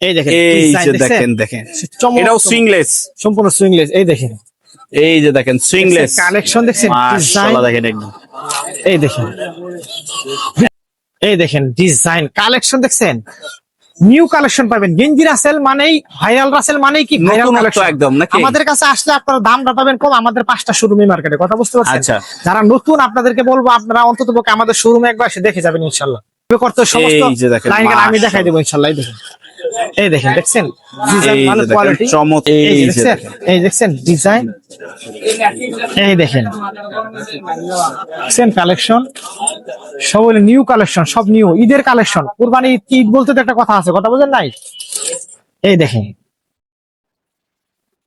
এই দেখেন এই যে দেখেন দেখেন এটাও সুইংলেস, সম্পূর্ণ সুইংলেস। এই দেখেন, এই যে দেখেন সুইংলেস কালেকশন দেখছেন, মাশাআল্লাহ দেখেন একদম। এই দেখেন, এই দেখেন ডিজাইন কালেকশন দেখছেন, নিউ কালেকশন পাবেন। গেঞ্জি রাসেল মানেই ভাইরাল, রাসেল মানেই কি ভাইরাল নতুনত্ব কালেকশন একদম নাকি? আমাদের কাছে আসলে আপনারা দামটা পাবেন কম। আমাদের 5টা শোরুমে মার্কেটে, কথা বুঝতে পারছেন? আচ্ছা। যারা নতুন আপনাদেরকে বলবো আপনারা অন্তত পক্ষে আমাদের শোরুমে একবার এসে দেখে যাবেন ইনশাআল্লাহ। করতে সমস্ত এই যে দেখেন, লাইন আমি দেখাই দেবো ইনশাআল্লাহ। এই দেখেন, এই দেখেন দেখছেন ডিজাইন এই মানে যে দেখেন কোয়ালিটি, চমৎকার, এই এই যে দেখছেন, দেখেন। এই দেখছেন ডিজাইন, এই দেখেন দেখছেন কালেকশন, সব হলো নিউ কালেকশন, সব নিউ ঈদের কালেকশন। কুরবানি ঈদ বলতে তো একটা কথা আছে, কথা বুঝেন নাই? এই দেখেন,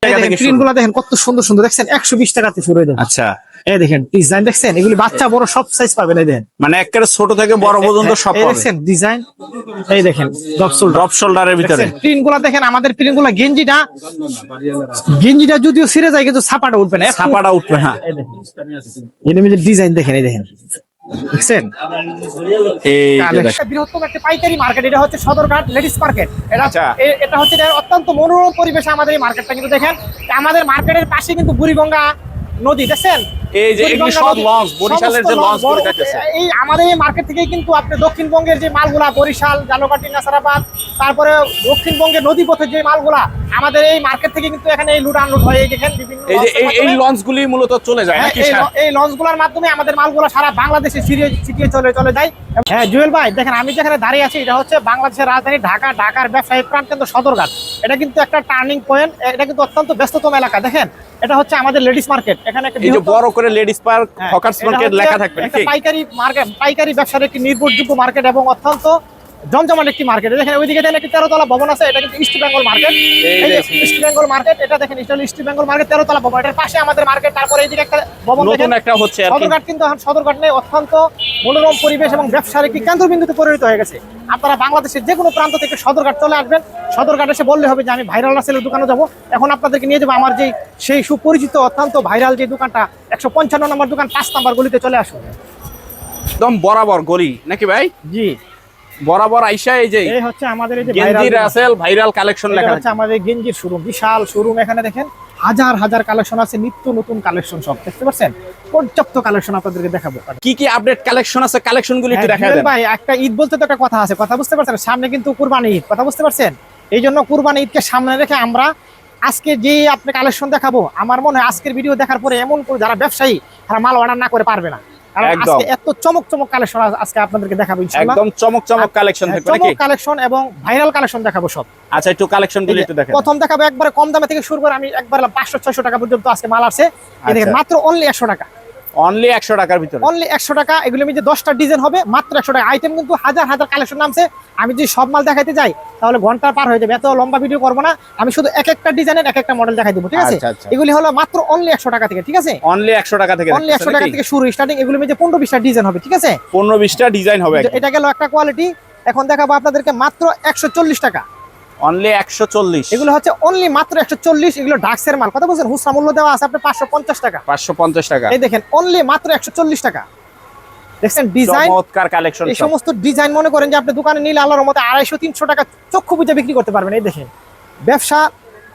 এই দেখেন প্রিন্ট গুলা দেখেন কত সুন্দর সুন্দর, দেখছেন 120 টাকাতে শুরু হয়ে যাবে। আচ্ছা, এই দেখেন ডিজাইন দেখছেন, এগুলি বাচ্চা বড় সব সাইজ পাবেন। এই দেখেন মানে একেবারে ছোট থেকে বড় পর্যন্ত সব এই পাবে। দেখছেন ডিজাইন, এই দেখেন ড্রপ শোল্ডারের ভিতরে প্রিন্ট গুলা দেখেন, আমাদের প্রিন্ট গুলা গেঞ্জিটা যদিও ছিঁড়ে যায় কিন্তু ছাপাটা উঠবে না, ছাপাটা উঠবে। হ্যাঁ, এর মধ্যে ডিজাইন দেখেন, এই দেখেন দেখছেন এই যে দেখেন বৃহত্তম একটা পাইকারি মার্কেট। এটা হচ্ছে সদরঘাট লেডিস মার্কেট। আচ্ছা। এটা হচ্ছে অত্যন্ত মনোরম পরিবেশে আমাদের এই মার্কেটটা কিন্তু দেখেন। আমাদের মার্কেটের পাশে কিন্তু বুড়িগঙ্গা নদী, দেখছেন এই যে এগুলি সব লঞ্চ, বরিশালের যে লঞ্চ গুলো দেখতেছে। এই আমাদের এই মার্কেট থেকে কিন্তু আপনি দক্ষিণবঙ্গের যে মালগুলা, বরিশাল, জালকাঠি, নাসারাবাদ, তারপরে দক্ষিণবঙ্গের নদীপথের যে মালগুলা আমাদের এই মার্কেট থেকে কিন্তু এখানে এই লুট আনলুট হয়। এই দেখেন বিভিন্ন এই যে এই লঞ্চ গুলি মূলত চলে যায় নাকি? এই লঞ্চগুলোর মাধ্যমে আমাদের মালগুলো সারা বাংলাদেশে ছিটিয়ে চলে যায়। হ্যাঁ জুয়েল ভাই দেখেন, আমি যেখানে দাঁড়িয়ে আছি এটা হচ্ছে বাংলাদেশের রাজধানী ঢাকা, ঢাকার ব্যবসায়িক প্রাণকেন্দ্র সদরঘাট। এটা কিন্তু একটা টার্নিং পয়েন্ট, এটা কিন্তু অত্যন্ত ব্যস্ততম এলাকা। দেখেন এটা হচ্ছে আমাদের লেডিস মার্কেট। এখানে একটা এই যে বড় করে লেডিস পার্ক, হকার্স মার্কেট লেখা থাকবে নাকি? পাইকারি মার্কেট, পাইকারি ব্যবসার একটি নির্ভরযোগ্য মার্কেট এবং অত্যন্ত জমজমাট একটি মার্কেট। দেখেন ওইদিকে দেখেন একটি 13 তলা ভবন আছে, এটা কিন্তু ইস্ট বেঙ্গল মার্কেট। এই যে ইস্ট বেঙ্গল মার্কেট, এটা দেখেন ইস্ট বেঙ্গল মার্কেট 13 তলা ভবন, এটার পাশে আমাদের মার্কেট। তারপরে এইদিকে একটা ভবন নতুন একটা হচ্ছে আর কি। সদরঘাট কিন্তু এখন সদরঘাট নেই, অত্যন্ত মনোরম পরিবেশ এবং ব্যবসার একটি কেন্দ্রবিন্দুতে পরিণত হয়ে গেছে। আপনারা বাংলাদেশের যে কোনো প্রান্ত থেকে সদরঘাট চলে আসবেন, সদরঘাট এসে বললে হবে যে আমি ভাইরাল রাসেলের দোকানে যাবো। এখন আপনাদেরকে নিয়ে যাবো আমার সেই সুপরিচিত অত্যন্ত ভাইরাল যে দোকানটা, 155 নম্বর দোকান, 5 নম্বর গলিতে চলে আসুন। একদম বরাবর গলি নাকি ভাই? জি, বরাবর আইসা এই যে এই হচ্ছে আমাদের এই যে গেঞ্জি রাসেল ভাইরাল কালেকশন লেখা হচ্ছে আমাদের গেঞ্জির শোরুম, বিশাল শোরুম। এখানে দেখেন হাজার হাজার কালেকশন আছে, নিত্য নতুন কালেকশন সব দেখতে পাচ্ছেন। পর্যাপ্ত কালেকশন আপনাদেরকে দেখাবো। কি কি আপডেট কালেকশন আছে, কালেকশন গুলো একটু দেখায় দেন ভাই। একটা ঈদ বলতে তো একটা কথা আছে, কথা বুঝতে পারছেন? সামনে কিন্তু কুরবানি ঈদ, কথা বুঝতে পারছেন? এই জন্য কুরবানি ঈদকে সামনে রেখে আমরা আজকে যে আপনি কালেকশন দেখাবো, আমার মনে হয় আজকের ভিডিও দেখার পরে এমন করে যারা ব্যবসায়ী তারা মাল অর্ডার না করে পারবে না। আজকে এত চমক কালেকশন আজকে আপনাদেরকে দেখাবো ইনশাআল্লাহ। একদম চমক কালেকশন থাকবে নাকি? চমক কালেকশন এবং ভাইরাল কালেকশন দেখাবো সব। আচ্ছা, একটু কালেকশন গুলো একটু দেখেন। প্রথম দেখাবো একবারে কম দামে থেকে শুরু করে, আমি একবার 500-600 টাকা পর্যন্ত আজকে মাল আছে। এই দেখেন মাত্র অনলি 100 টাকা, অনলি 100 টাকার ভিতরে, অনলি 100 টাকা। এগুলোর মধ্যে 10টা ডিজাইন হবে, মাত্র 100 টাকা। আইটেম কিন্তু হাজার হাজার কালেকশন নামছে। আমি যদি সব মাল দেখাইতে যাই তাহলে ঘন্টা পার হয়ে যাবে, এত লম্বা ভিডিও করবো না। আমি শুধু এক একটা ডিজাইনের এক একটা মডেল দেখাই দেবো, ঠিক আছে? এগুলি হলো মাত্র অনলি 100 টাকা থেকে, ঠিক আছে? অনলি 100 টাকা থেকে, অনলি 100 টাকা থেকে শুরু স্টার্টিং। এগুলোর মধ্যে 15-20টা ডিজাইন হবে, ঠিক আছে? 15-20টা ডিজাইন হবে। এটা গেল একটা কোয়ালিটি। এখন দেখাবো আপনাদেরকে মাত্র 140 টাকা, অনলি 140। এগুলো হচ্ছে অনলি মাত্র 140। এগুলো ডাক্সের মাল, কথা বলছেন? হুসরা মূল্য দেওয়া আছে আপনার 550 টাকা। 550 টাকা। এই দেখেন অনলি মাত্র 140 টাকা। দেখছেন ডিজাইন, চমৎকার কালেকশন। এই সমস্ত ডিজাইন মনে করেন যে আপনি দোকানে নিলে আল্লাহর রহমতে 250-300 টাকা চক্ষু বুঝে বিক্রি করতে পারবেন। এই দেখেন ব্যবসা,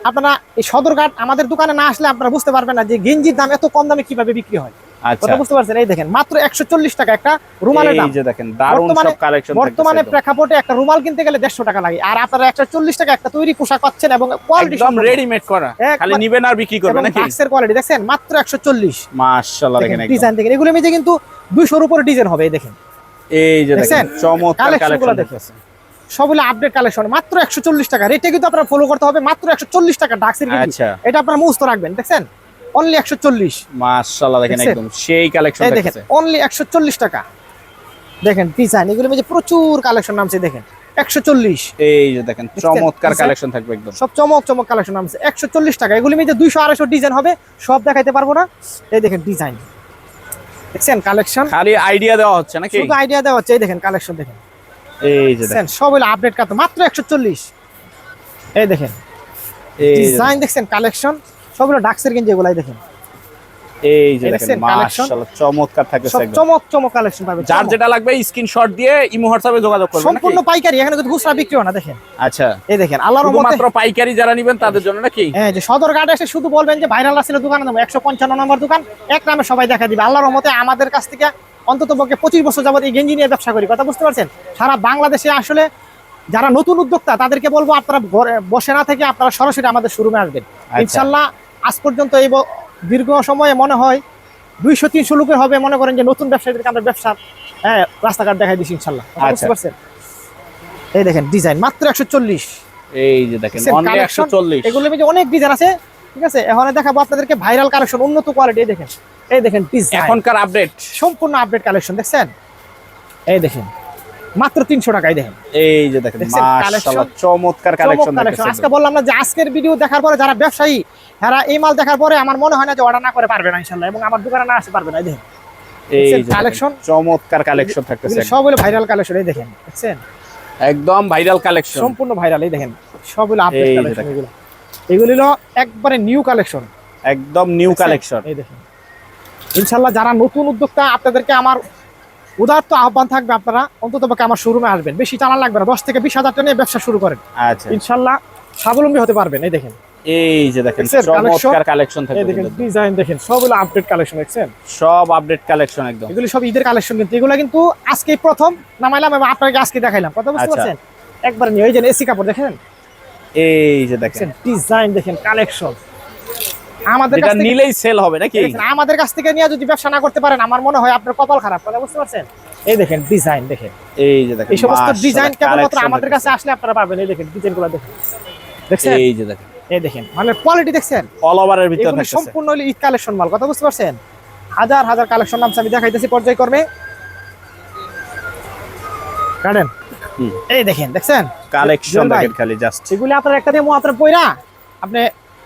আপনারা এই সদরঘাট আমাদের দোকানে না আসলে আপনারা বুঝতে পারবেন না যে গেঞ্জির দাম এত কম দামে কিভাবে বিক্রি হয়। কথা বুঝতে পারছেন? এই দেখেন মাত্র 140 টাকা একটা রুমালের দাম। এই যে দেখেন দারুণ সব কালেকশন। বর্তমানে প্রেক্ষাপটে একটা রুমাল কিনতে গেলে 150 টাকা লাগে, আর আপনারা 140 টাকা একটা তৈরি পোশাক পাচ্ছেন এবং কোয়ালিটি একদম রেডিমেড করা, খালি নিবেন আর বিক্রি করবেন নাকি? ডাক্সের কোয়ালিটি দেখেন মাত্র 140। মাশাআল্লাহ দেখেন ডিজাইন দেখেন, এগুলোর মধ্যে কিন্তু 200 এর উপরে ডিজাইন হবে। এই দেখেন, এই যে দেখেন চমৎকার কালেকশন দেখতেছেন, সবগুলো আপডেট কালেকশন। মাত্র 140 টাকা রেটে কিন্তু আপনারা ফলো করতে হবে। মাত্র 140 টাকা ডাক্সের গেঞ্জি, এটা আপনারা মুখস্থ রাখবেন। দেখছেন অনলি 140। মাশাআল্লাহ দেখেন একদম সেই কালেকশন দেখেন অনলি 140 টাকা। দেখেন ডিজাইন, এগুলোর মধ্যে প্রচুর কালেকশন নামছে। দেখেন 140। এই যে দেখেন চমৎকার কালেকশন থাকবে একদম, সব চমক কালেকশন নামছে 140 টাকা। এগুলোর মধ্যে 200-250 ডিজাইন হবে, সব দেখাইতে পারবো না। এই দেখেন ডিজাইন, দেখছেন কালেকশন, খালি আইডিয়া দেওয়া হচ্ছে নাকি? শুধু আইডিয়া দেওয়া হচ্ছে। এই দেখেন কালেকশন দেখেন, এই যে দেখেন সব হলো আপডেট কাট, মাত্র 140। এই দেখেন ডিজাইন, দেখছেন কালেকশন, সবগুলো ডাক্সের গেঞ্জি। এগুলাই দেখেন এই যে এই দেখেন দেখছেন collection? মাশাআল্লাহ চমৎকার থাকতেছে সব একদম। চমক কালেকশন পাবেন। যার যেটা লাগবে স্ক্রিনশট দিয়ে ইমো হোয়াটসঅ্যাপে যোগাযোগ করবেন নাকি? সম্পূর্ণ পাইকারি, এখানে কিন্তু খুচরা বিক্রি হয় না। দেখেন আচ্ছা, এই দেখেন আল্লাহর রহমতে শুধুমাত্র পাইকারি যারা নেবেন তাদের জন্য নাকি? হ্যাঁ, যে সদরঘাটে এসে শুধু বলবেন যে ভাইরাল রাসেলের দোকানে দেবো, 155 নম্বর দোকান, এক নামে সবাই দেখা দিবে। আল্লাহর রহমতে আমাদের কাছ থেকে অন্তত পক্ষে 25 বছর যাবত এই গেঞ্জি নিয়ে ব্যবসা করি, কথা বুঝতে পারছেন। সারা বাংলাদেশে আসলে যারা নতুন উদ্যোক্তা তাদেরকে বলবো আপনারা বসে না থেকে আপনারা সরাসরি আমাদের শোরুমে আসবেন ইনশাল্লাহ। আজ পর্যন্ত এই দীর্ঘ সময়ে মনে হয় 200-300 লোকের হবে মনে করেন যে নতুন ব্যবসায়ীদেরকে আমরা ব্যবসার রাস্তাঘাট দেখাই দিচ্ছি ইনশাল্লাহ, বুঝতে পারছেন। এই দেখেন ডিজাইন মাত্র 140। এই যে দেখেন অনলি 140। এগুলোর মধ্যে অনেক ডিজাইন আছে, ঠিক আছে। এখন দেখাবো আপনাদেরকে ভাইরাল কালেকশন, উন্নত কোয়ালিটি। এই দেখেন ডিজাইন এখনকার আপডেট, সম্পূর্ণ আপডেট কালেকশন দেখছেন। এই দেখেন মাত্র 300 টাকায় দেখেন। এই যে দেখেন মাশাআল্লাহ চমৎকার কালেকশন। আজকে বললাম না যে আজকের ভিডিও দেখার পরে যারা ব্যবসায়ী তারা এই মাল দেখার পরে আমার মনে হয় না যে অর্ডার না করে পারবে না ইনশাআল্লাহ, এবং আমার দোকানে না আসতে পারবে না। এই দেখেন এই যে কালেকশন, চমৎকার কালেকশন থাকতেছে, সবগুলো ভাইরাল কালেকশন। এই দেখেন দেখছেন একদম ভাইরাল কালেকশন, সম্পূর্ণ ভাইরাল। এই দেখেন সবগুলো আপডেট কালেকশন, এগুলো হলো একবারে নিউ কালেকশন, একদম নিউ কালেকশন। এই দেখেন ইনশাআল্লাহ যারা নতুন উদ্যোক্তা আপনাদেরকে আমার উদারত আহ্বান থাকবে, আপনারা অন্ততপক্ষে আমার শোরুমে আসবেন। বেশি টানা লাগবে না, 10 থেকে 20,000 টাকা নিয়ে ব্যবসা শুরু করেন, আচ্ছা ইনশাআল্লাহ স্বাবলম্বী হতে পারবেন। এই দেখেন এই যে দেখেন চমৎকার কালেকশন থাকবে, এই দেখেন ডিজাইন দেখেন সবগুলো আপডেট কালেকশন দেখছেন, সব আপডেট কালেকশন একদম। এগুলো সব ঈদের কালেকশন, কিন্তু এগুলো কিন্তু আজকে প্রথম নামাইলাম এবং আপনাকে আজকে দেখাইলাম, কথা বুঝতে পারছেন। একবার নিয়ে এই যে এসি কাপড় দেখেন, এই যে দেখেন ডিজাইন দেখেন কালেকশন। আমাদের এটা কাছ থেকে নিলেই সেল হবে নাকি? আমাদের কাছ থেকে নিয়ে যদি ব্যবসা না করতে পারেন আমার মনে হয় আপনার কপাল খারাপ, কথা বুঝতে পারছেন। এই দেখেন ডিজাইন দেখেন, এই যে দেখেন এই সমস্ত ডিজাইন কেবলমাত্র আমাদের কাছে আসলে আপনারা পাবেন। এই দেখেন ডিজাইনগুলো দেখেন, দেখছেন এই যে দেখেন, এই দেখেন মানে কোয়ালিটি দেখছেন, অল ওভারের ভিতরে এগুলো থাকতেছে সম্পূর্ণ হলো ঈদ কালেকশন মাল, কথা বুঝতে পারছেন। হাজার হাজার কালেকশন নামছে, আমি দেখাইতেছি পর্যায়ক্রমে। কাটেন এই দেখেন দেখছেন কালেকশন দেখেন খালি জাস্ট, এগুলো আপনার একটা দিয়ে আপনার পয়রা আপনি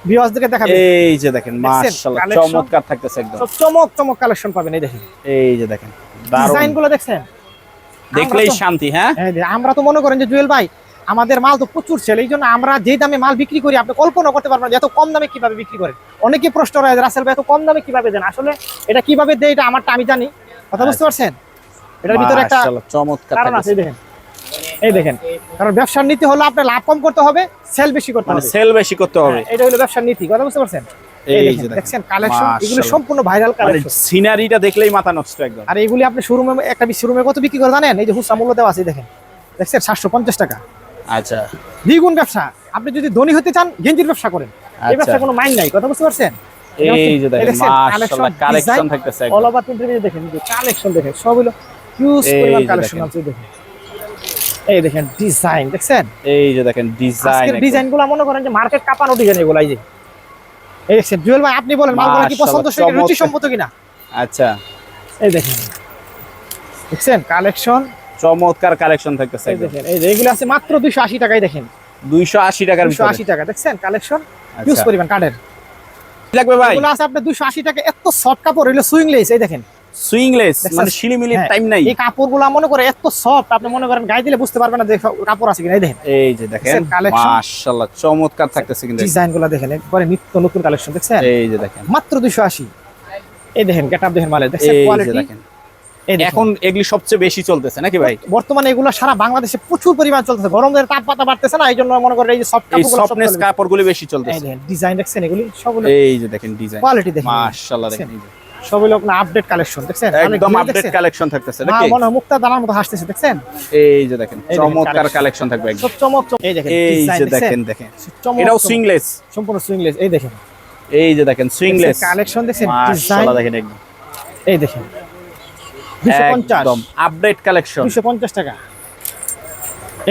ভিউয়ার্সদেরকে দেখাবেন। এই যে দেখেন মাশাআল্লাহ চমৎকার থাকতেছে একদম, সব চমক কালেকশন পাবেন। এই দেখেন এই যে দেখেন ডিজাইনগুলো দেখছেন, দেখলেই শান্তি। হ্যাঁ আমরা তো মনে করেন যে জুয়েল ভাই আমাদের মাল তো প্রচুর সেল, এই জন্য আমরা যে দামে মাল বিক্রি করি আপনি কল্পনা করতে পারবেন যে এত কম দামে কিভাবে বিক্রি করেন। অনেকে প্রশ্ন রয়েছে রাসেল ভাই এত কম দামে কিভাবে দেন, আসলে এটা কিভাবে দেয় এটা আমারটা আমি জানি, কথা বুঝতে পারছেন। এটার ভিতরে একটা চমৎকার কারণ আছে। দেখেন এই দেখেন, কারণ ব্যবসার নীতি হলো আপনার লাভ কম করতে হবে, সেল বেশি করতে হবে, সেল বেশি করতে হবে, এটা হলো ব্যবসার নীতি, কথা বুঝতে পারছেন। এই যে দেখছেন কালেকশন, এগুলো সম্পূর্ণ ভাইরাল কালেকশন। সিনারিটা দেখলেই মাথা নষ্ট একদম। আর এগুলি আপনি শোরুমে একটা শোরুমে কত বিক্রি করে জানেন? এই যে হুসা মূল্য দেওয়া আছে দেখেন, দেখছেন 750 টাকা। আচ্ছা দ্বিগুণ ব্যবসা। আপনি যদি ধনী হতে চান গেঞ্জির ব্যবসা করেন, এই ব্যবসা কোনো মাইন্ড নাই, কথা বুঝতে পারছেন। এই যে দেখেন মাশাআল্লাহ কালেকশন থাকতেছে অল ওভার প্রিন্টের দেখেন, কালেকশন দেখেন সব হলো হিউজ পরিমাণ কালেকশন আছে। দেখেন এই দেখেন ডিজাইন দেখছেন, এই যে দেখেন ডিজাইন, আজকের ডিজাইনগুলো মনে করেন যে মার্কেট কাঁপানো ডিজাইন এগুলো। এই যে এই দেখছেন জুয়েল ভাই আপনি বলেন মালগুলো কি পছন্দসই রুচি সম্মত কিনা। আচ্ছা এই দেখেন দেখছেন কালেকশন, চমৎকার কালেকশন থাকতেছে। এই দেখেন এই যে এগুলো আছে মাত্র 280 টাকায়। দেখেন 280 টাকার ভিতরে, 280 টাকা দেখছেন কালেকশন, হিউজ পরিমাণ কাটের লাগবে ভাই। এগুলো আছে আপনার 280 টাকা। এত সফট কাপড়, হলো সুইং লেস। এই দেখেন সুইংলেস মানে শিলিমিলির টাইম নাই। এই কাপড়গুলো মনে করে এত সফট, আপনি মনে করেন গায়ে দিলে বুঝতে পারবেন না যে কাপড় আছে কিনা। এই দেখেন এই যে দেখেন মাশাআল্লাহ চমৎকার থাকতেছে কিন্তু ডিজাইনগুলো দেখেন, একবারে নিত্য নতুন কালেকশন দেখছেন। এই যে দেখেন মাত্র 280। এই দেখেন গেটআপ দেখেন মালের, দেখছেন কোয়ালিটি দেখেন। এখন এগুলি সবচেয়ে বেশি চলতেছে নাকি ভাই? বর্তমানে এগুলো সারা বাংলাদেশে প্রচুর পরিমাণ চলতেছে, গরমের তাপমাত্রা বাড়তেছে না, এই জন্য মনে করেন এই যে সফট সফটনেস কাপড়গুলি বেশি চলতেছে। এই দেখেন ডিজাইন দেখছেন, এগুলি সবগুলো এই যে দেখেন ডিজাইন কোয়ালিটি দেখেন মাশাআল্লাহ দেখেন, এই যে সবগুলো আপনার আপডেট কালেকশন দেখছেন, একদম আপডেট কালেকশন থাকতেছে নাকি? মনে হয় মুক্তা দানার মতো হাসতেছে দেখছেন। এই যে দেখেন চমৎকার কালেকশন থাকবে একদম, সব চমক। এই দেখেন এই যে দেখেন দেখেন এটাও সুইংলেস, সম্পূর্ণ সুইংলেস। এই দেখেন এই যে দেখেন সুইংলেস কালেকশন দেখছেন, মাশাআল্লাহ দেখেন একদম। এই দেখেন 250 একদম আপডেট কালেকশন, 250 টাকা।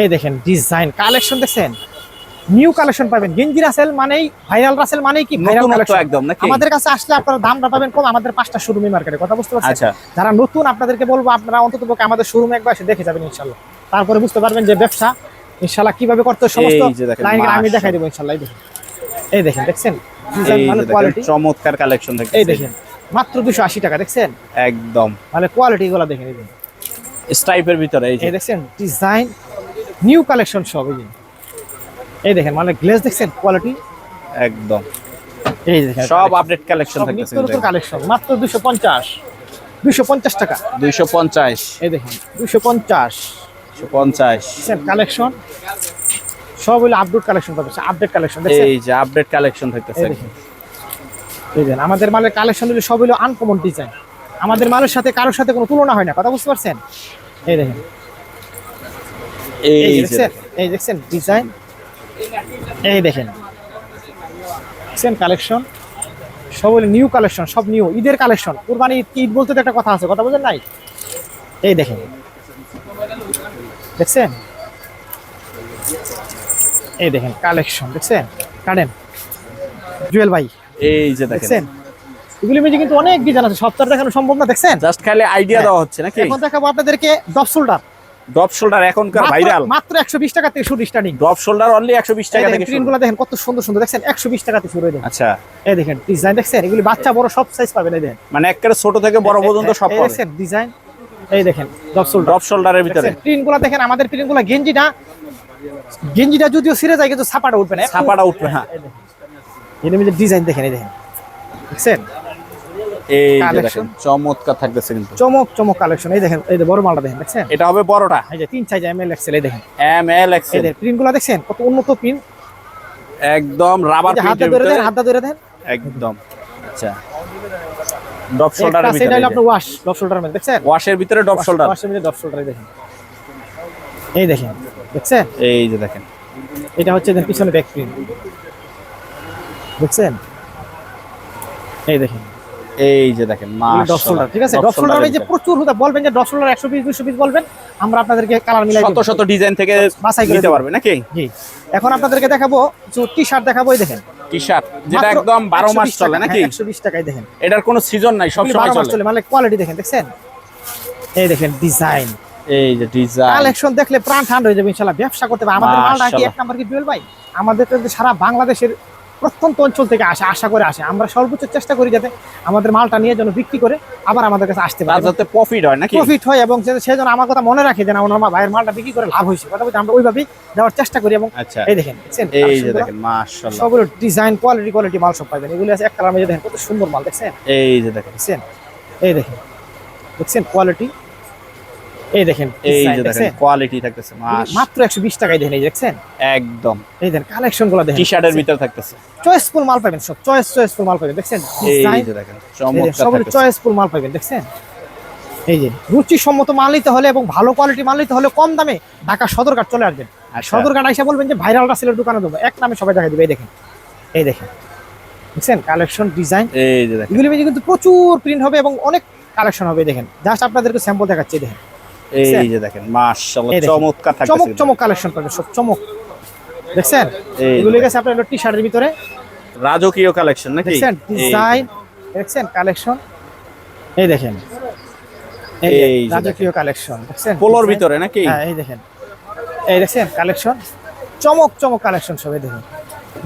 এই দেখেন ডিজাইন কালেকশন দেখছেন, নিউ কালেকশন পাবেন। গেঞ্জি রাসেল মানেই ভাইরাল, রাসেল মানেই কি ভাইরাল কালেকশন একদম নাকি? আমাদের কাছে আসলে আপনারা দামটা পাবেন কম। আমাদের 5টা শোরুমে মার্কেটে, কথা বুঝতে পারছেন। আচ্ছা যারা নতুন আপনাদেরকে বলবো আপনারা অন্ততপক্ষে আমাদের শোরুমে একবার এসে দেখে যাবেন ইনশাআল্লাহ, তারপরে বুঝতে পারবেন যে ব্যবসা ইনশাআল্লাহ কিভাবে করতে হয়। সমস্ত লাইনগুলো আমি দেখাই দেব ইনশাআল্লাহ। এই দেখেন এই দেখেন দেখছেন ডিজাইন মানে কোয়ালিটি, চমৎকার কালেকশন থাকছে। এই দেখেন মাত্র 280 টাকা দেখছেন, একদম মানে কোয়ালিটি গুলো দেখেন। এই দেখেন স্ট্রাইপের ভিতরে এই যে দেখছেন ডিজাইন নিউ কালেকশন সব। এই দেখেন মানে গ্লেজ দেখছেন কোয়ালিটি একদম এই দেখেন সব আপডেট কালেকশন সব থাকতেছে নিত্য নতুন কালেকশন, মাত্র 250 টাকা। 250 এই দেখেন 250 250 কালেকশন, সব হলো আপডেট কালেকশন পাবেন, আপডেট কালেকশন দেখছেন। এই যে আপডেট কালেকশন থাকতেছে এই দেখেন, এই দেখেন আমাদের মালের কালেকশন হলো সব হলো আনকমন ডিজাইন, আমাদের মালের সাথে কারোর সাথে কোনো তুলনা হয় না, কথা বুঝতে পারছেন। এই দেখেন, এই যে দেখছেন, এই দেখছেন ডিজাইন, এই দেখেন কালেকশন, সব হলো নিউ কালেকশন, সব নিউ ঈদের কালেকশন। কুরবানি ঈদ বলতে তো একটা কথা আছে, কথা বুঝেন নাই। এই দেখেন, দেখছেন, এই দেখেন কালেকশন দেখছেন, কাটেন জুয়েল ভাই, এই যে দেখেন দেখছেন এগুলি মধ্যে কিন্তু অনেক ডিজাইন আছে, সব তো আর দেখানো সম্ভব না, দেখছেন। জাস্ট খালি আইডিয়া দেওয়া হচ্ছে নাকি। এখন দেখাবো আপনাদেরকে ডপ শোল্ডার, ড্রপ শোল্ডার এখনকার ভাইরাল, মাত্র 120 টাকা থেকে শুরু স্টার্টিং। ড্রপ শোল্ডার অনলি 120 টাকা থেকে শুরু। প্রিন্টগুলো দেখেন কত সুন্দর সুন্দর, দেখছেন 120 টাকা থেকে শুরু হয়ে যায়। আচ্ছা, এই দেখেন ডিজাইন, দেখছেন এগুলি বাচ্চা বড় সব সাইজ পাবেন। এই দেখেন মানে একেবারে ছোট থেকে বড় পর্যন্ত সব পাবে। দেখছেন ডিজাইন, এই দেখেন ডপ শোল্ডার, ড্রপ শোল্ডারের ভিতরে প্রিন্টগুলো দেখেন, আমাদের প্রিন্টগুলো গেঞ্জিটা যদিও ছিঁড়ে যায় কিন্তু ছাপাটা উঠবে না, ছাপাটা উঠবে। হ্যাঁ, এর মধ্যে ডিজাইন দেখেন, এই দেখেন দেখছেন এই যে Collection। দেখেন চমৎকার থাকতেছে কিন্তু, চমক চমক কালেকশন। এই দেখেন, এই যে বড় মালটা দেখেন, দেখছেন এটা হবে বড়টা এই যে 3 সাইজ এমএল এক্সেল। এই দেখেন এম এল এই এক্সেল, দেখেন প্রিন্টগুলো দেখছেন কত উন্নত প্রিন্ট, একদম রাবার হাতটা প্রিন্টের ধরে দেন, ভিতরে হাতটা ধরে দেন। একদম। আচ্ছা, ড্রপ শোল্ডারের একটা ভিতরে সেটা হলো আপনার ওয়াশ, ডপ শোল্ডার মধ্যে দেখছেন, ওয়াশের ভিতরে ড্রপ শোল্ডার। ওয়াশের মধ্যে ডপ শোল্ডার। এই দেখেন, এই দেখেন দেখছেন, এই যে দেখেন এটা হচ্ছে দেখেন পিছনে ব্যাক প্রিন্ট, দেখছেন এই দেখেন এই যে দেখেন ডপ শোল্ডার, ঠিক আছে। ডপ শোল্ডার এই যে প্রচুর হতে বলবেন যে ডপ শোল্ডার 120 200 পিস বলবেন, আমরা আপনাদেরকে কালার মিলাই শত শত ডিজাইন থেকে বাছাই করে নিতে দেব। পারবে নাকি। জি, এখন আপনাদেরকে দেখাবো যে টি-শার্ট দেখাবো। এই দেখেন টি শার্ট যেটা মাত্র একদম 12 মাস 120 চলে টাকা, নাকি। হ্যাঁ, 120 টাকায় দেখেন, এটার কোনো সিজন নাই, সব সময় 12 মাস চলে। চলে, মানে কোয়ালিটি দেখেন, দেখছেন এই দেখেন ডিজাইন, এই যে ডিজাইন, কালেকশন দেখলে প্রাণ ঠান্ডা হয়ে যাবে ইনশাআল্লাহ, ব্যবসা করতে পারবে। আমাদের মালটা কি মাশাআল্লাহ। এক নাম্বার কি জুয়েল ভাই, আমাদের তো সারা বাংলাদেশের প্রত্যন্ত অঞ্চল থেকে আসে, আশা করে আসে, আমরা সর্বোচ্চ চেষ্টা করি যাতে আমাদের মালটা নিয়ে যেন বিক্রি করে আবার আমাদের কাছে আসতে তার পারে, যাতে প্রফিট হয় নাকি। প্রফিট হয়, এবং সে যেন আমার কথা মনে রাখে যে না ওনার ভাইয়ের মালটা বিক্রি করে লাভ হয়েছে, কথা বলতে আমরা ওইভাবেই দেওয়ার চেষ্টা করি। এবং আচ্ছা, এই দেখেন, দেখছেন এই যে কালেকশনগুলো? দেখেন মাশাআল্লাহ, সবগুলো ডিজাইন কোয়ালিটি মাল সব পাবেন। এগুলো আছে এক কালার মধ্যে, দেখেন কত সুন্দর মাল, দেখছেন এই যে দেখেন, দেখছেন এই দেখেন, দেখছেন কোয়ালিটি, এই দেখেন এই design, যে দেখেন দেখছেন? কোয়ালিটি থাকতেছে মাত্র 120 টাকায় দেখেন, এই যে দেখছেন একদম। এই দেখেন কালেকশনগুলো দেখেন, টি শার্টের ভিতরে থাকতেছে, চয়েসফুল মাল পাবেন, সব চয়েসফুল মাল পাবেন, দেখছেন এই ডিজাইন, যে দেখেন চমৎকার সব থাকতেছে। চয়েসফুল মাল পাবেন, দেখছেন এই যে রুচিসম্মত মাল নিতে হলে এবং ভালো কোয়ালিটি মাল নিতে হলে কম দামে ঢাকা সদরঘাট চলে আসবেন। আচ্ছা। সদরঘাট এসে বলবেন যে ভাইরাল রাসেলের দোকানে দেবো, এক নামে সবাই দেখা দিবে। এই দেখেন, এই দেখেন দেখছেন কালেকশন ডিজাইন, এই যে দেখেন, এগুলি মধ্যে কিন্তু প্রচুর প্রিন্ট হবে এবং অনেক কালেকশন হবে। দেখেন জাস্ট আপনাদেরকে স্যাম্পল দেখাচ্ছি, দেখেন এই যে দেখেন মাশাআল্লাহ এই দেখেন, চমৎকার চমক থাকতেছে। চমক কালেকশন পাবেন, সব চমক, দেখছেন এই এগুলি দেখেন। গেছে আপনার টি শার্টের ভিতরে, রাজকীয় কালেকশন নাকি। দেখছেন এই ডিজাইন, দেখছেন কালেকশন, এই দেখেন এই যে এই যে রাজকীয় কালেকশন, দেখছেন পোলোর design। ভিতরে নাকি। হ্যাঁ এই দেখেন, এই দেখছেন কালেকশন, চমক কালেকশন সব। এই দেখেন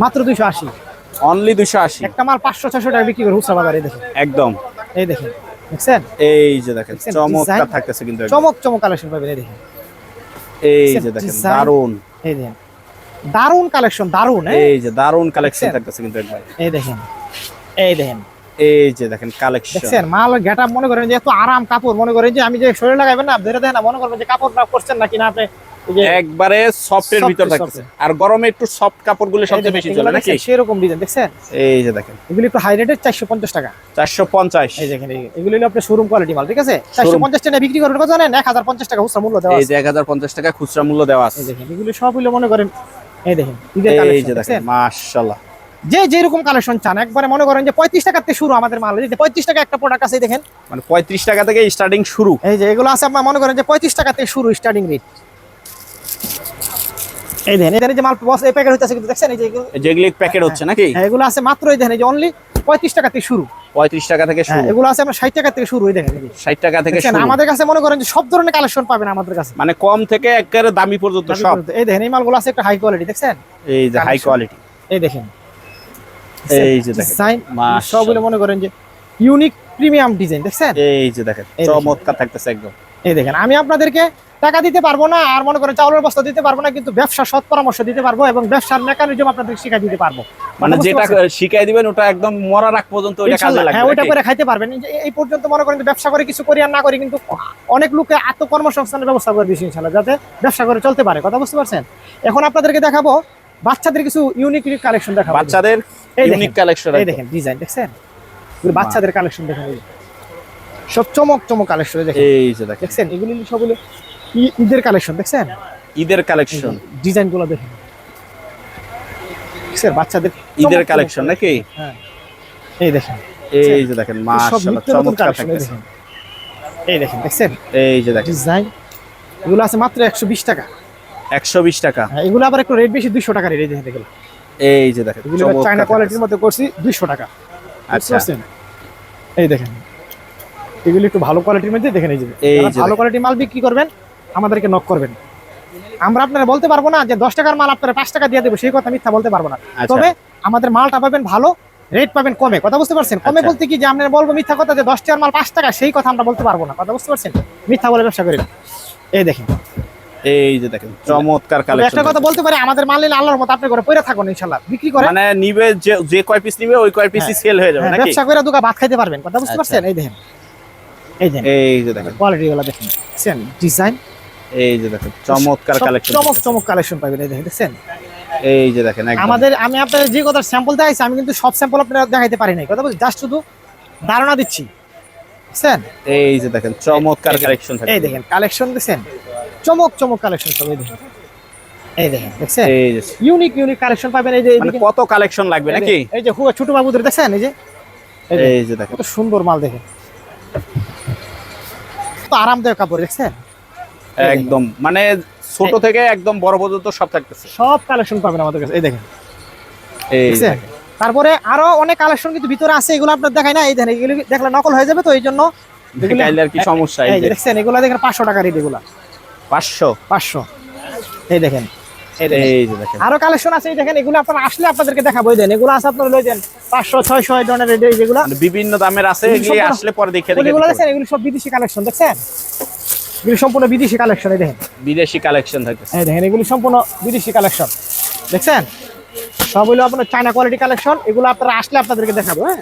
মাত্র 280, অনলি 280 একটা মাল 500-600 টাকা বিক্রি করে হুসরা বাজারে। এই দেখেন, একদম। এই দেখেন দেখছেন এই যে দেখেন দেখছেন, চমৎকার design, থাকতেছে কিন্তু একদম। চমক কালেকশন পাবেন। এই দেখেন, এই দেখছেন, যে দেখেন design। দারুন, এই দেখেন দারুন কালেকশন, দারুন এই যে দারুন কালেকশন দেখছেন? থাকতেছে কিন্তু একবার। এই দেখেন, এই দেখেন এই যে দেখেন কালেকশন, দেখছেন মাল গেটা, মনে করেন যে এত আরাম কাপড়, মনে করেন যে আমি যে শরীরে লাগাবেন না ধরে দেন না, মনে করবেন যে কাপড়টা করছেন নাকি না আপনি, এই যে একবারে সফটের Soft ভিতর এ থাকতেছে। আর গরমে একটু সফট কাপড়গুলো সবচেয়ে বেশি চলে নাকি। সেরকম ডিজাইন, দেখছেন এই যে দেখেন এগুলি একটু হাই রেটের 450 টাকা। 450, এই দেখেন এগুলি হলো আপনার শোরুম কোয়ালিটি মাল, ঠিক আছে। 450 টাকা বিক্রি করবেন, কত জানেন? 1050 টাকা খুচরা মূল্য দেওয়া এই আছে। যে 1050 টাকা খুচরা মূল্য দেওয়া আছে। এই দেখেন এগুলি সব হলো মনে করেন, এই দেখেন ঈদের এই যে কালেকশন, দেখেন দেখছেন মাশাআল্লাহ, যে যেরকম কালেকশন চান, একবারে মনে করেন যে 35 টাকা থেকে শুরু আমাদের মাল। এই যে 35 টাকা একটা প্রোডাক্ট আছে, এই দেখেন মানে 35 টাকা থেকে স্টার্টিং শুরু। এই যে এগুলো আছে আপনার মনে করেন যে 35 টাকা থেকে শুরু স্টার্টিং রেট। এই দেখেন এই যে মাল বস এই প্যাকেট হইতাছে কিন্তু, দেখছেন এই যে যেগুলি প্যাকেট হচ্ছে নাকি। হ্যাঁ, এগুলো আছে মাত্র এই দেখেন এই যে অনলি 35 টাকা থেকে শুরু। 35 টাকা থেকে হ্যাঁ, শুরু, এগুলো আছে আপনার 60 টাকা থেকে শুরু। এই দেখেন এই যে 60 টাকা থেকে দেখছেন, শুরু। আমাদের কাছে মনে করেন যে সব ধরনের কালেকশন পাবেন আমাদের কাছে। মানে কম থেকে একেবারে দামি পর্যন্ত সব। এই দেখেন এই মালগুলো আছে একটা হাই কোয়ালিটি, দেখছেন এই যে হাই Collection। কোয়ালিটি, এই দেখেন এই যে দেখেন ডিজাইন, মাশাআল্লাহ। সবগুলো মনে করেন যে ইউনিক প্রিমিয়াম ডিজাইন, দেখছেন এই যে দেখেন এই দেখেন। চমৎকার থাকতেছে একদম। এই দেখেন আমি আপনাদেরকে টাকা দিতে পারবো না, আর মনে করেন চাউলের বস্তা দিতে পারবো না, কিন্তু ব্যবসা সৎ পরামর্শ দিতে পারবো এবং ব্যবসার মেকানিজম আপনাদের শিখিয়ে দিতে পারবো। মানে বুঝতে যেটা পারছেন? শিখাই দিবেন ওটা একদম মরার আগ পর্যন্ত ওইটা কাজে ইনশাআল্লাহ, লাগবে হ্যাঁ ওইটা নাকি? করে খাইতে পারবেন। এই পর্যন্ত মনে করেন যে ব্যবসা করে কিছু করি আর না করি, কিন্তু অনেক লোকে আত্মকর্মসংস্থানের ব্যবস্থা করে দিয়েছি ইনশাআল্লাহ, যাতে ব্যবসা করে চলতে পারে। কথা বুঝতে পারছেন? এখন আপনাদেরকে দেখাবো বাচ্চাদের কিছু ইউনিক কালেকশন দেখাবো। বাচ্চাদের এই ইউনিক দেখেন, কালেকশন এই দেখেন ডিজাইন দেখছেন, এগুলো বাচ্চাদের কালেকশন দেখেন, এই যে সব চমক চমক কালেকশন দেখেন, এই যে দেখেন দেখছেন এগুলি সবগুলো ঈদের কালেকশন দেখছেন, ঈদের কালেকশন, ডিজাইন গুলো দেখেন, দেখছেন বাচ্চাদের ঈদের চমক চমক কালেকশন নাকি? হ্যাঁ এই দেখেন, এই যে দেখেন সব মাশাআল্লাহ নিত্য নতুন চমৎকার কালেকশন, এই থাকতেছে। দেখেন, এই দেখেন দেখছেন এই যে দেখেন ডিজাইন, এগুলো আছে মাত্র 120 টাকা। 120 টাকা। হ্যাঁ, এগুলো আবার একটু রেট বেশি, 200 টাকা রেট। এই দেখেন এগুলো, এই যে দেখেন এগুলো চমৎকার চায়না কোয়ালিটির থাকতেছে। মধ্যে করছি 200 টাকা। আচ্ছা। বুঝতে পারছেন? এই দেখেন এগুলো একটু ভালো কোয়ালিটির মধ্যে দেখেন, এই যে এই যারা যে ভালো দেখেন। কোয়ালিটির মাল বিক্রি করবেন আমাদেরকে নক করবেন। আমরা আপনারা বলতে পারবো না যে 10 টাকার মাল আপনারা 5 টাকা দিয়ে দেবো, সেই কথা মিথ্যা বলতে পারবো না। আচ্ছা। তবে আমাদের মালটা পাবেন ভালো, রেট পাবেন কমে। কথা বুঝতে পারছেন? কমে আচ্ছা। বলতে কি যে আমরা বলবো মিথ্যা কথা যে 10 টাকার মাল 5 টাকা, সেই কথা আমরা বলতে পারবো না। কথা বুঝতে পারছেন? মিথ্যা বলে ব্যবসা করি না। এই দেখেন, এই যে দেখেন চমৎকার তবে কালেকশন। একটা কথা বলতে পারি, আমাদের মাল নিলে আল্লাহর মতো আপনি করে পয়রা থাকুন ইনশাআল্লাহ, বিক্রি করে মানে নিবে যে কয় পিস নিবে ওই কয় পিসই সেল হয়ে যাবে হ্যাঁ, নাকি? ব্যবসা করে দুগা ভাত খাইতে পারবেন। কথা বুঝতে আচ্ছা। পারছেন? এই দেখেন, এই দেখেন এই যে দেখেন, কোয়ালিটি গুলো দেখেন, দেখছেন ডিজাইন, এই যে দেখেন চমৎকার সব কালেকশন। চমক চমক কালেকশন পাবেন। এই দেখেন দেখছেন এই যে দেখেন একদম। আমি আপনাদের যে কথা স্যাম্পল দেখাইছি, আমি কিন্তু সব স্যাম্পল আপনারা দেখাইতে পারি নাই। কথা বলছি, জাস্ট শুধু ধারণা দিচ্ছি। দেখছেন? এই যে দেখেন চমৎকার কালেকশন থাকে। এই দেখেন কালেকশন দেখছেন, চমক চমক কালেকশন সব। এই দেখেন, এই দেখেন দেখছেন এই যে ইউনিক ইউনিক কালেকশন পাবেন। এই যে মানে এইদিকে, কত কালেকশন লাগবে নাকি? এই যে ছোট বাবুদের দেখছেন, এই যে এই দেখেন, এই যে দেখেন কত সুন্দর মাল দেখেন, তো আরামদায়ক কাপড় দেখছেন। একদম মানে ছোট থেকে একদম বড় পর্যন্ত সব থাকতেছে। সব কালেকশন পাবেন আমাদের কাছে। এই দেখেন এই যে দেখছেন? দেখেন। তারপরে আরো অনেক কালেকশন কিন্তু ভিতরে আছে, এগুলো আপনার দেখাই না। এই দেখেন এগুলো দেখলে নকল হয়ে যাবে, তো এই জন্য এগুলো- দেখাইলে আর কি সমস্যা? এই এই যে যে দেখছেন এগুলো দেখেন 500 টাকা রেট, এগুলা 500। 500। এই দেখেন, এই দেখেন এই যে দেখেন আরো কালেকশন আছে। এই দেখেন এগুলো আপনারা আসলে আপনাদেরকে দেখাবো। এই দেন এগুলো আছে, আপনারা লই যান 500 600 এই ধরনের রেট, যেগুলো মানে বিভিন্ন দামের আছে, এগুলো এগুলি সম্পূর্ণ- আসলে পরে দেখে এগুলো দেখে দেখছেন, এগুলো সব বিদেশি কালেকশন দেখছেন, এগুলো সম্পূর্ণ বিদেশি কালেকশন। এই দেখেন, বিদেশি কালেকশন থাকতেছে। এই দেখেন এগুলো সম্পূর্ণ বিদেশি কালেকশন দেখছেন, সব হলো আপনার চায়না কোয়ালিটি কালেকশন। এগুলো আপনারা আসলে আপনাদেরকে দেখাবো। হ্যাঁ